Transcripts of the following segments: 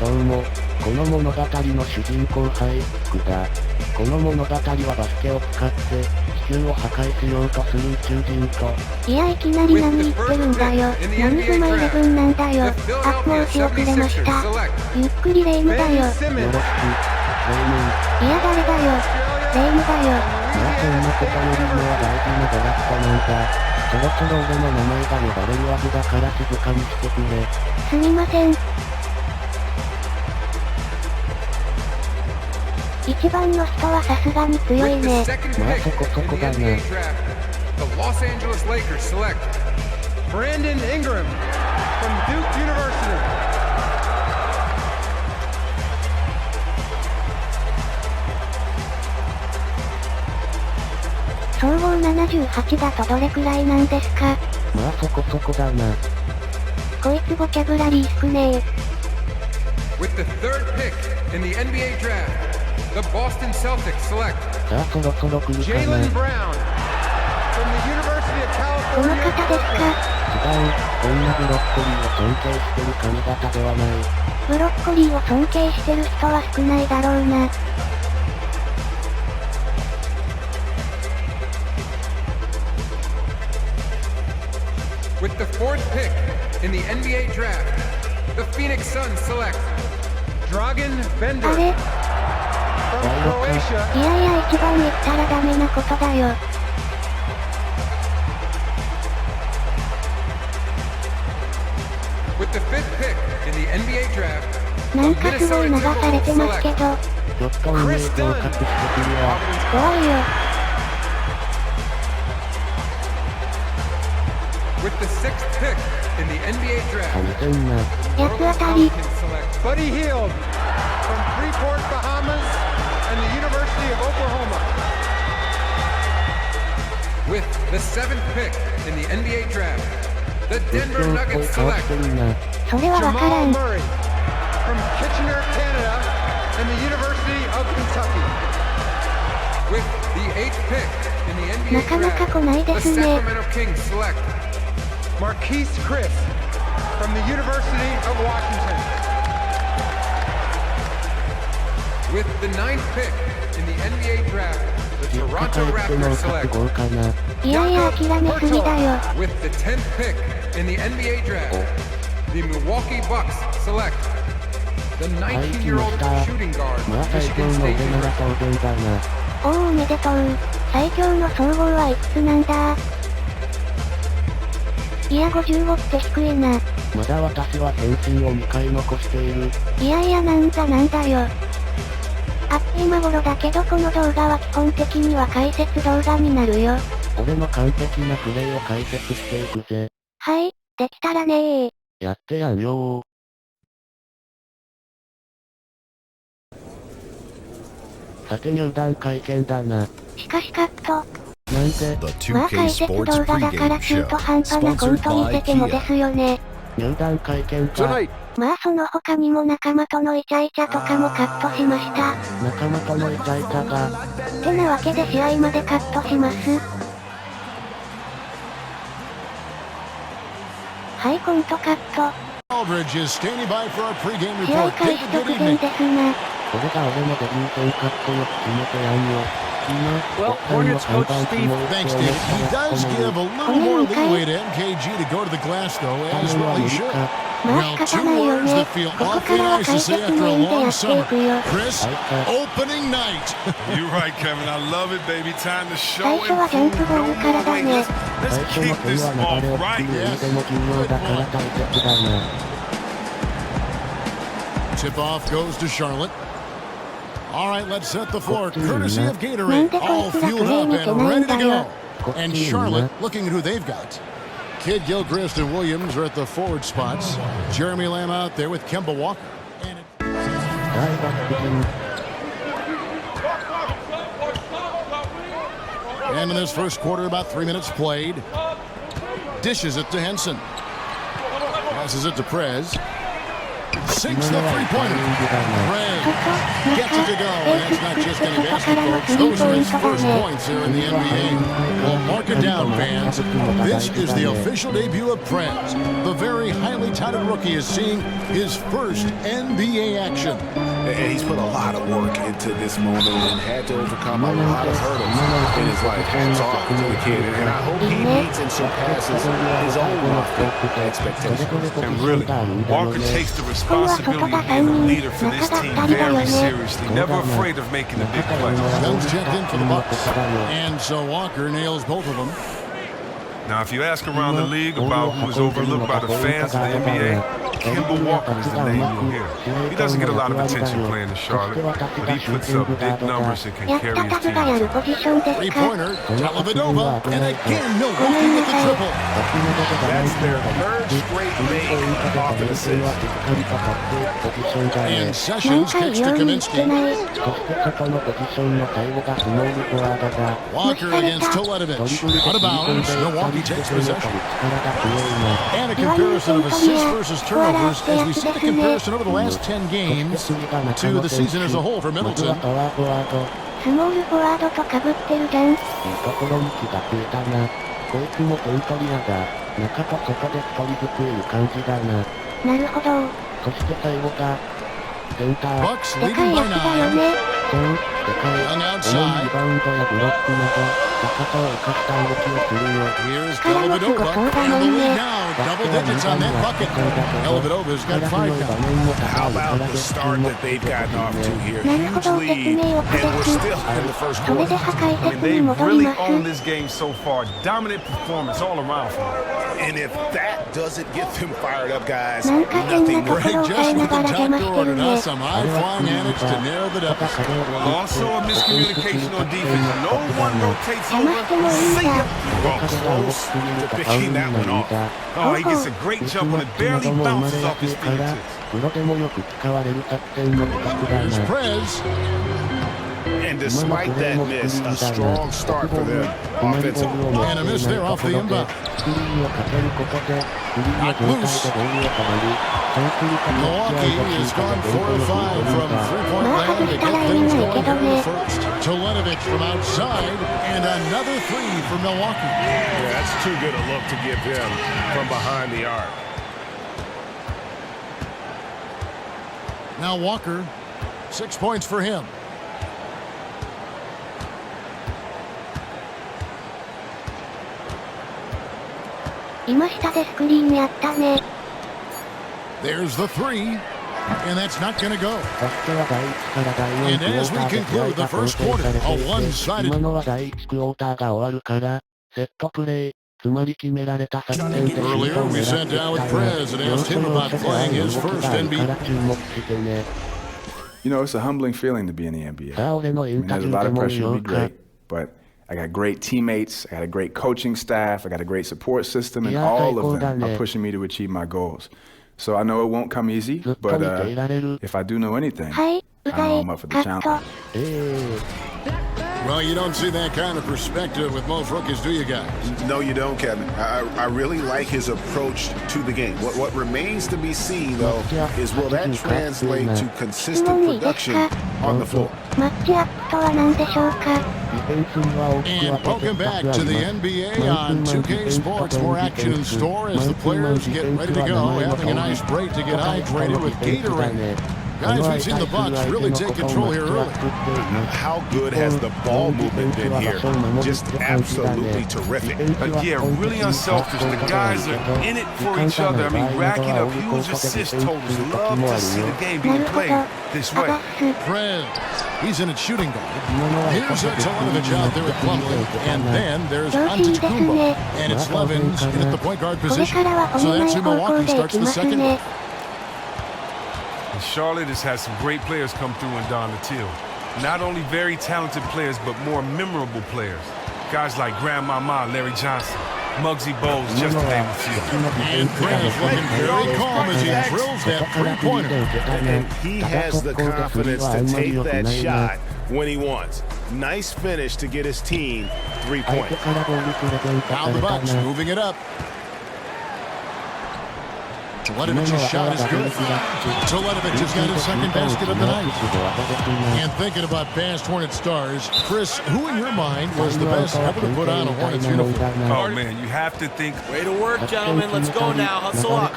どうも、この物語の主人公ハイクだ。この物語はバスケを使って地球を破壊しようとする宇宙人と。いや、いきなり何言ってるんだよ。何グマ11なんだよ。あ、申し遅れました。ゆっくりレイムだよ。よろしく、レイムン。いや、誰だよ。レイムだよ。いや、そんなことよりもは大事なドラフトなんだ。そろそろ俺の名前が呼ばれるはずだから静かにしてくれ。すみません。一番の人はさすがに強いね。まあそこそこだな。総合78だとどれくらいなんですか？まあそこそこだな。こいつボキャブラリー少ねえ。With the third pick in the NBA draft, the Boston Celtics select さあそろそろ来るかな。 Jaylen Brown from the University of この California. 方ですか？違う、こんなブロッコリーを尊敬してる髪型ではない。ブロッコリーを尊敬してる人は少ないだろうな。With the fourth pick in the NBA draft, the Phoenix Suns select Dragan あ Bender れ？ from Croatia. いやいや、一番言ったらダメなことだよ。With the fifth pick in the NBA draft, なんかすごい流されてますけど。ちょっと運営合格してくるわ。怖いよ。With the sixth pick in the NBA 噛 draft, みてんな。八つ当たり。 Pelicans select Buddy Hield from Freeport, Bahamas, and the University of Oklahoma. With the seventh pick in the NBA draft, the 一 Denver 瞬っぽい Nuggets 顔し select てるな。それはわから Jamal ん。 Murray from Kitchener, Canada, and the University of Kentucky. With the eighth pick in the な NBA かなか draft, 来ないで the すね。 Sacramento Kings select Marquise Chris from the University of Washington. With the ninth pick in the NBA draft, the 実家帰 Toronto っての Raptors 覚 select 悟かな。いやいや、諦めすぎだよ。 with the 10th pick in the NBA draft, the Milwaukee Bucks select the はい、来 19-year-old ました。 shooting guard まあ of 最強 Michigan の State 俺なら University. 当然だな。おお、おめでとう。最強の総合はいくつなんだ？いや、55って低いな。まだ私は返信を2回残している。いやいや、なんだよ。あ、今頃だけどこの動画は基本的には解説動画になるよ。俺の完璧なプレイを解説していくぜ。はい、できたらねー。やってやんよー。さて入団会見だな。しかしカット。なんで、まあ解説動画だから中途半端なコント見せてもですよね。入団会見か。まあその他にも仲間とのイチャイチャとかもカットしました。仲間とのイチャイチャが。てなわけで試合までカットします。はい、コントカット。試合開始直前ですな。これが俺のデビュー戦カットよく決めてやんよ。Well, Hornets coach Steve, thanks, Steve. He does give a little more leeway to MKG to go to the glass, though, as well he should. まあ Now, 仕 two 方ないよ words ね。 that こ feel こか awfully らは nice 解 to 説 say メ after イ a ンでや long ってい summer. くよ。 Chris, opening night. You're right, Kevin. I love it, baby. Time to show 最初はジャンプボールからだね。 最 Let's 初の kick 点 this は流れを off 作る right. 上でも重要だから大切だな。 Tip off goes to Charlotte. All right, let's set the floor. Courtesy of なん Gatorade, でこ all いつらプ fueled レイ up 見て and ないん ready だ to よ。 go. And Charlotte looking at who they've got. Kid Gilchrist and Williams are at the forward spots. Jeremy Lamb out there with Kemba Walker. And 大爆陣。 And in this first quarter, about 3 minutes played. Dishes it to Henson. Passes it to Prez. sinks the three-pointer. Perez gets it to go, and that's not just any basket, folks. Those are his first points here in the NBA. Well, mark it down, fans. This is the official debut of Perez. The very highly touted rookie is seeing his first NBA action. And he's put a lot of work into this moment and had to overcome a lot of hurdles in his life. Hands off to the kid, and I hope he meets and surpasses his own lofty expectations. And really, Walker takes the responsibility of being a leader for this team very seriously. Never afraid of making a big play. Guns checked in for the Bucks, and so Walker nails both of them. Now, if you ask around the league about who is overlooked by the fans of the NBA, Kemba Walker is the name you'll hear. He doesn't get a lot of attention playing in Charlotte, but he puts up big numbers and can carry his team. Three-pointer, Dellavedova, and again Milwaukee with the triple. That's their third straight make off an assist. And Sessions kicks to Kaminsky. Walker against Toledovich. Out of bounds, Milwaukee takes possession. And a comparison of assists versus turnovers as we see the comparison over the last 10 games to the season as a whole for Middleton. スモールフォワードと被ってるじゃん。いいところに気がついたな。こいつも点取り屋だ。中と外で一人ずついる感じだな。なるほど。そして最後が、センター。 Bucks でかい leading や by つだよ 9. ね。そう、でかい。重いリバウンドやブロックなど、高さを生かした動きをするよ。 Here's Dellavedova, and the lead now, double digits on that bucket. Dellavedova's got 5 now. How about the start that they've gotten off to here? Huge lead, and we're still in the first それ quarter. で破壊 I mean, 説に they've 戻り really ます。 owned this game so far. Dominant performance all around for them. And if that doesn't get them fired up, guys, なんか変な nothing とこ will. ろを変えながら邪魔してる Now ね。 some high-flying antics to narrow the deficit. Well, also a miscommunication on defense. No one rotates 邪魔してもいいん over. See だ。 ya. Well, close to picking that one off. Oh, he gets a great jump and it barely bounces off his fingertips. プロでもよく使われる作戦の一つだ Here's な。 Perez. And despite that miss, a strong start for them offensively. And a miss there off the inbound. スクリーンをかけることで、フリーの状態でボールを変わり、そうすると Milwaukee has gone 4 of 5 from three-point land to get things going here in the first. Toledovich from outside, and another three for Milwaukee. Yeah, that's too good a look to give them from behind the arc. Now Walker, 6 points for him.「今下でスクリーンやったね。 There's the three, and that's not going to go. バスケは第1から第4 And クォ as ー we ターで conclude the first quarter, a one-sided. 今のは第1クォーターが終わるから、セットプレー、つまり決められた作戦でシュートを Earlier, 狙 we って sat いきた down い with な。 Perez and 要 asked 所 him 要 about 所で playing あ his る動き first があるか NBA. ら注目してね。You know, it's a humbling feeling to be in the NBA. さあ、俺のイ I ン mean, タ there's ビ a ュー lot で of も pressure 言 to お be うか。 great, but I got great teammates, I got a great coaching staff, I got a great support system, and Yeah, all最高 of だ them ね。 are pushing me to achieve my goals. So I know it won't come easy, ずっと but 見ていられる。 if I do know anything, はい、う I ざ know い。 I'm up for カ the ッ challenge. ト。Well, you don't see that kind of perspective with most rookies, do you guys? No, you don't, Kevin. I really like his approach to the game. What remains to be seen, though, is will that translate to consistent production on the floor? マッチアップとは何でしょうか。 ディフェンスには大きく And 分け welcome て back 2つ to あ the ります。 NBA on 2K Sports. More action in store as the players get ready to go, having a nice break to get hydrated with Gatorade. Guys, we've seen the Bucks really take control here early. How good has the ball movement been here? Just absolutely terrific. Yeah, really unselfish. The guys are in it for each other. I mean, racking up huge assist totals. Love to see the game な being るほど。 played this ア way. バス。 Perez, he's in at shooting guard. Here's Toledovich out there at Plumlee, and then there's 調子いいですね。 Antetokounmpo, and it's Levens in at the point guard これ position. からは So 褒めな that's い who 方向 Milwaukee でい starts き the ます second ね half.。 And Charlotte has had some great players come through in Donatil. Not only very talented players, but more memorable players. Guys like Grandmama, Larry Johnson, Muggsy Bogues, just to name a few. And Perez looking very calm as he drills that three-pointer. And he has the confidence to take that shot when he wants. Nice finish to get his team 3 相 points. 手からボールプレゼント Now さ the れた Bucks な。 moving it up. Teletovich's shot is good. Teletovic has got his second basket of the night. And thinking about past Hornet stars, Chris, who in your mind was the best ever to put on a Hornets uniform? Oh, man, you have to think. Way to work, gentlemen. Let's go now. Hustle up.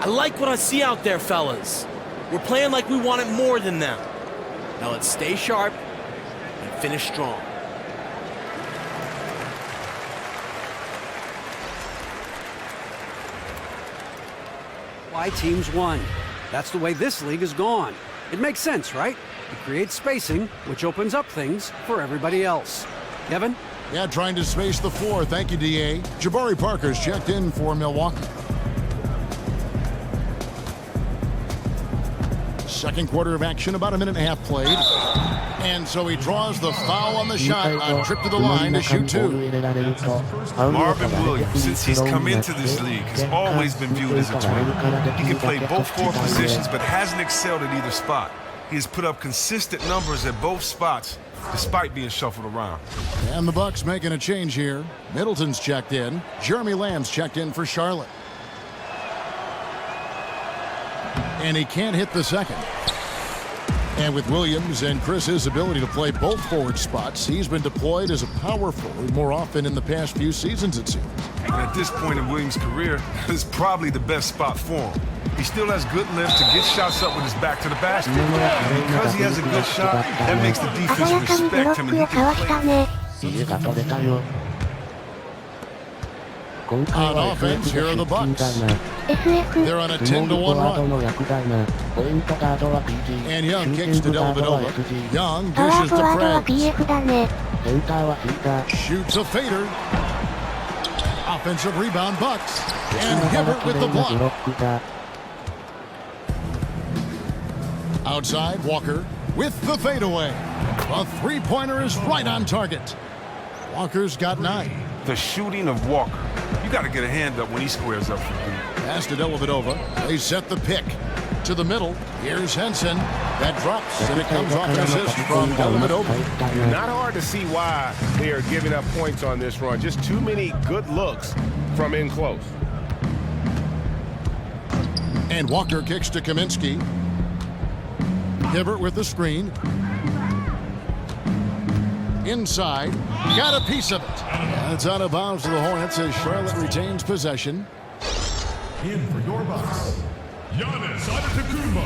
I like what I see out there, fellas. We're playing like we want it more than them. Now let's stay sharp and finish strong. Why teams won. That's the way this league has gone. It makes sense, right? It creates spacing, which opens up things for everybody else. Kevin? Yeah, trying to space the floor. Thank you, D.A. Jabari Parker's checked in for Milwaukee. Second quarter of action, about a minute and a half played. And so he draws the foul on the shot on trip to the line to shoot two. Marvin Williams, since he's come into this league, has always been viewed as a twin. He can play both court positions, but hasn't excelled at either spot. He has put up consistent numbers at both spots, despite being shuffled around. And the Bucks making a change here. Middleton's checked in. Jeremy Lamb's checked in for Charlotte. And he can't hit the second. And with Williams and Chris's ability to play both forward spots, he's been deployed as a power forward more often in the past few seasons, it seems. And at this point in Williams' career, it's probably the best spot for him. He still has good lift to get shots up with his back to the basket. And because he has a good shot, that makes the defense respect him and he can play. On offense, here are the Bucks. They're on a 10-1 run. And Young kicks to Dellavedova. Young dishes to Preds. Shoots a fader. Offensive rebound, Bucks. And Hibbert with the block. Outside, Walker with the fadeaway. A three-pointer is right on target. Walker's got 9. The shooting of Walker. You got to get a hand up when he squares up for three. Pass to Dellavedova. They set the pick. To the middle. Here's Henson. That drops, and it comes off an assist from Dellavedova. Not hard to see why they are giving up points on this run. Just too many good looks from in close. And Walker kicks to Kaminsky. Hibbert with the screen. Inside. Got a piece of it. It's out of bounds to the Hornets as Charlotte retains possession. In for your Bucks, Giannis Antetokounmpo.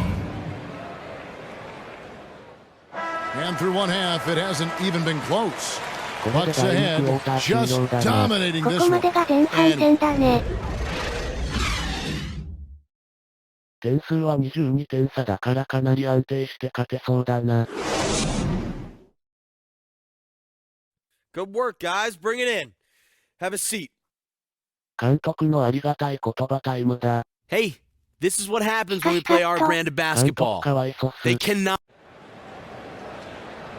And through one half, it hasn't even been close. Bucks ahead, just dominating this one. And 点数は22点差だからかなり安定して勝てそうだな。Good work, guys. Bring it in. Have a seat. 監督のありがたい言葉タイムだ。Hey, this is what happens when we play our brand of basketball. They cannot.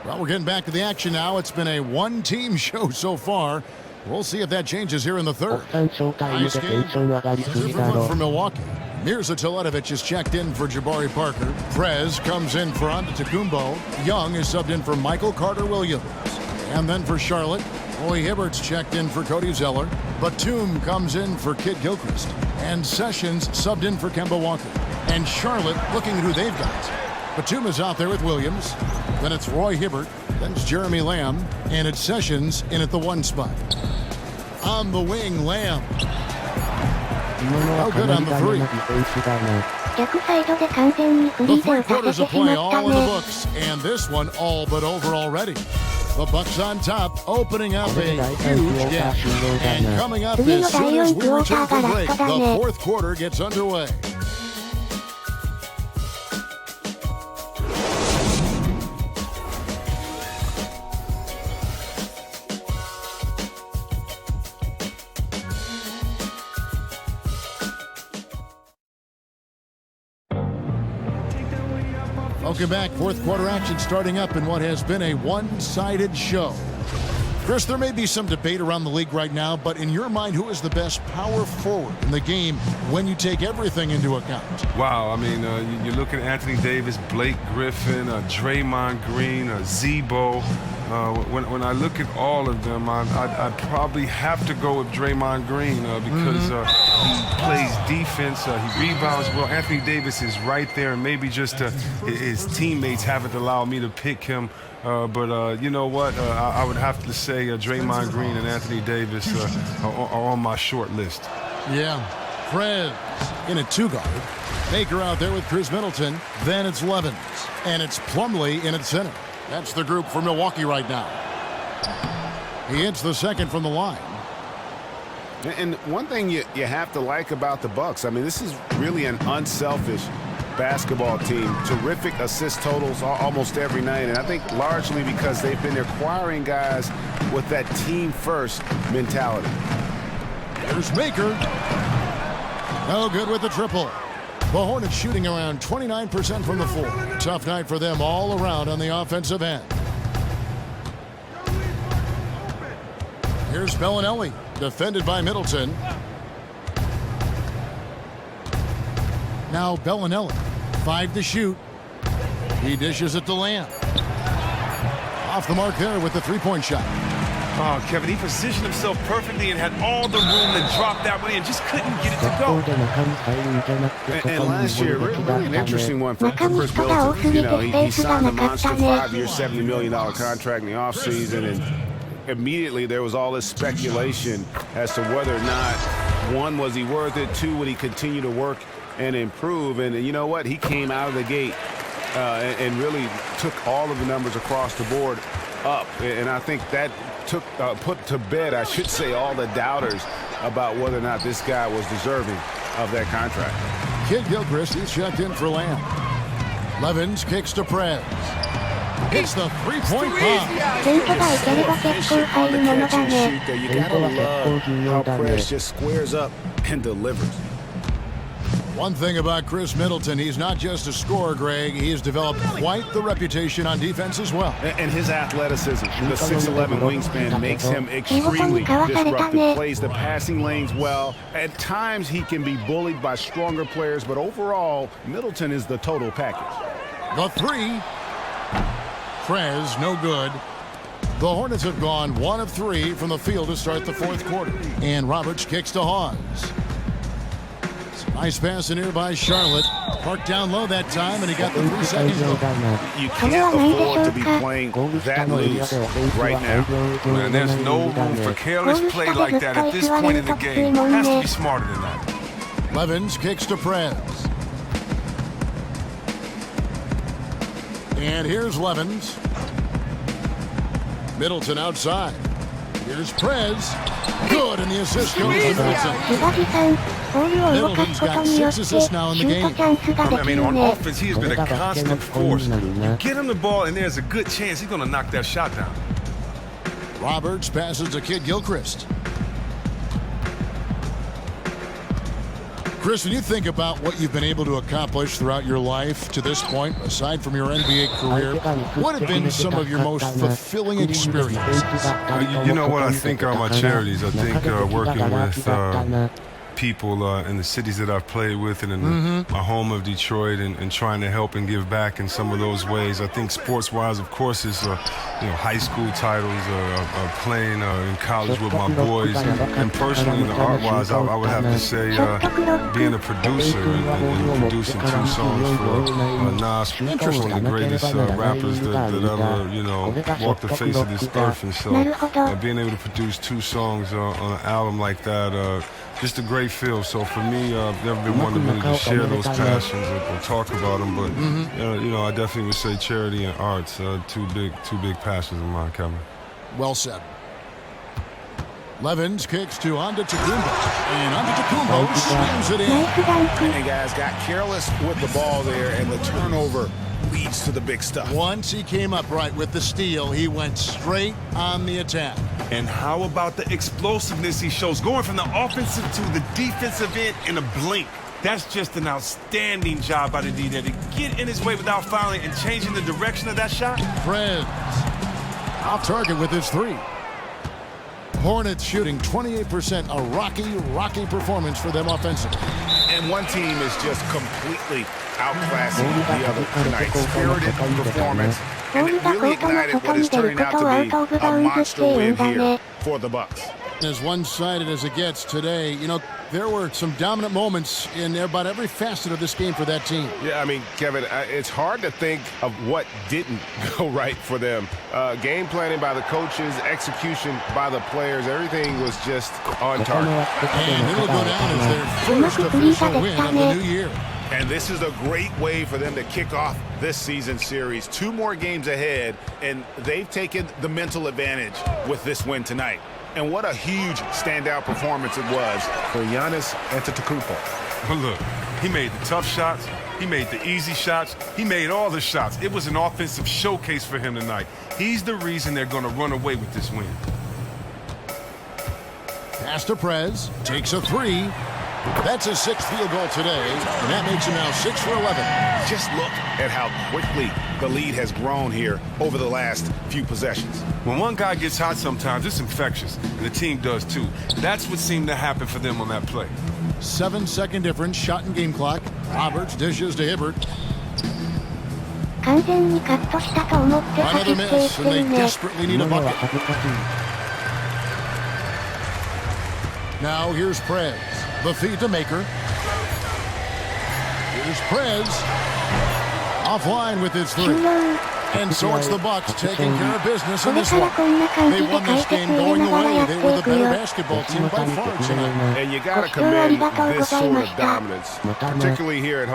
Well, we're getting back to the action now. It's been a one-team show so far. We'll see if that changes here in the third. Nice game. For Milwaukee. Mirza Teletovic is checked in for Jabari Parker. Prez comes in for Antetokounmpo. Young is subbed in for Michael Carter-Williams. And then for Charlotte, Roy Hibbert's checked in for Cody Zeller. Batum comes in for Kid Gilchrist. And Sessions subbed in for Kemba Walker. And Charlotte looking at who they've got. Batum is out there with Williams. Then it's Roy Hibbert. Then it's Jeremy Lamb. And it's Sessions in at the 1 spot. On the wing, Lamb. Oh, good on the 3. The 3 quarters of play all in the books. And this one all but over already. The Bucks on top, opening up a huge gap. And coming up as soon as we return from break, the fourth quarter gets underway. Welcome back. Fourth quarter action starting up in what has been a one-sided show. Chris, there may be some debate around the league right now, but in your mind, who is the best power forward in the game when you take everything into account? Wow, I mean, you look at Anthony Davis, Blake Griffin, Draymond Green, Zebo. When I look at all of them, I'd probably have to go with Draymond Green because he plays defense, he rebounds well. Anthony Davis is right there, and maybe just his teammates haven't allowed me to pick him. But you know what? I would have to say Draymond Green and Anthony Davis are on my short list. Yeah. Fred in a two-guard. Baker out there with Chris Middleton. Then it's Levens. And it's Plumlee in at center. That's the group for Milwaukee right now. He hits the second from the line. And one thing you have to like about the Bucks, I mean, this is really an unselfish basketball team. Terrific assist totals almost every night. And I think largely because they've been acquiring guys with that team-first mentality. There's Baker. No good with the triple. The Hornets shooting around 29% from the floor. Tough night for them all around on the offensive end. Here's Bellinelli, defended by Middleton. Now Bellinelli, 5 to shoot. He dishes it to Lamb. Off the mark there with the three-point shot. Oh, Kevin, he positioned himself perfectly and had all the room to drop that one in, just couldn't get it to go. And last year, really an interesting one for Chris Middleton. You know, he signed a monster 5-year, $70 million contract in the offseason, and immediately there was all this speculation as to whether or not, one, was he worth it, two, would he continue to work and improve. And you know what? He came out of the gate and really took all of the numbers across the board up. And I think that put to bed, I should say, all the doubters about whether or not this guy was deserving of that contract. Kid Gilchrist, he's checked in for Lamb. Levens kicks to Prez. Hits the three-point bomb. You gotta love how Prez just squares up and delivers. One thing about Chris Middleton, he's not just a scorer, Greg. He has developed quite the reputation on defense as well. And his athleticism, the 6'11" wingspan, makes him extremely disruptive. Plays the passing lanes well. At times, he can be bullied by stronger players, but overall, Middleton is the total package. The three. Prez, no good. The Hornets have gone 1 of 3 from the field to start the fourth quarter. And Roberts kicks to Hawes. Nice pass in here by Charlotte. Parked down low that time, and he got the 3 seconds. You can't afford to be playing that loose right now. Man, there's no room for careless play like that at this point in the game. Has to be smarter than that. Levens kicks to Prez. And here's Levens. Middleton outside. Here's Prez. Good, and the assist goes to Middleton. Middleton's got 6 assists now in the game. I mean, on offense, he has been a constant force. You get him the ball, and there's a good chance he's going to knock that shot down. Roberts passes to Kid Gilchrist. Chris, when you think about what you've been able to accomplish throughout your life to this point, aside from your NBA career, what have been some of your most fulfilling experiences? You know what I think are my charities. I think working with people in the cities that I've played with and in my home of Detroit and trying to help and give back in some of those ways. I think sports-wise, of course, is high school titles, playing in college with my boys, and personally, in the art-wise, I would have to say being a producer and producing 2 songs for Nas, one of the greatest rappers that ever, walked the face of this earth. And so being able to produce 2 songs on an album like that, just a great feel. So for me, I've never been one to really just share those passions or talk about them. But I definitely would say charity and arts, two big passions of mine, Kevin. Well said. Levens kicks to Antetokounmpo, and Antetokounmpo slams it in. And guys got careless with the ball there, and the turnover leads to the big stuff. Once he came up right with the steal, he went straight on the attack. And how about the explosiveness he shows, going from the offensive to the defensive end in a blink? That's just an outstanding job by the D there to get in his way without fouling and changing the direction of that shot. Prez off target with his 3. Hornets shooting 28%, a rocky performance for them offensively. And one team is just completely outclassing the other tonight. Spirited performance, ボールがコートの外に出ることをアウトオブバウンズって言うんだね。 for the Bucks. As one-sided as it gets today, you know, there were some dominant moments in about every facet of this game for that team. Yeah, I mean, Kevin, it's hard to think of what didn't go right for them. Game planning by the coaches, execution by the players, everything was just on target. And it'll go down as their first official win of the new year. And this is a great way for them to kick off this season series. 2 more games ahead, and they've taken the mental advantage with this win tonight. And what a huge standout performance it was for Giannis Antetokounmpo. But look, he made the tough shots, he made the easy shots, he made all the shots. It was an offensive showcase for him tonight. He's the reason they're going to run away with this win. Pass to Prez, takes a 3. That's his 6th field goal today, and that makes him now 6 for 11. Just look at how quickly the lead has grown here over the last few possessions. When one guy gets hot sometimes, it's infectious, and the team does too. That's what seemed to happen for them on that play. 7-second difference, shot and game clock. Roberts dishes to Hibbert. 完全にカットしたと思って走 Another っていっ miss, て and る they ね。 desperately need a bucket. Now here's Prez. The feed to Maker. Here's Prez. Offline with his 3. And so it's the Bucks taking care of business in this one. They won this game going away. They were the better basketball team by far tonight. And you got to commend this sort of dominance, particularly here at home.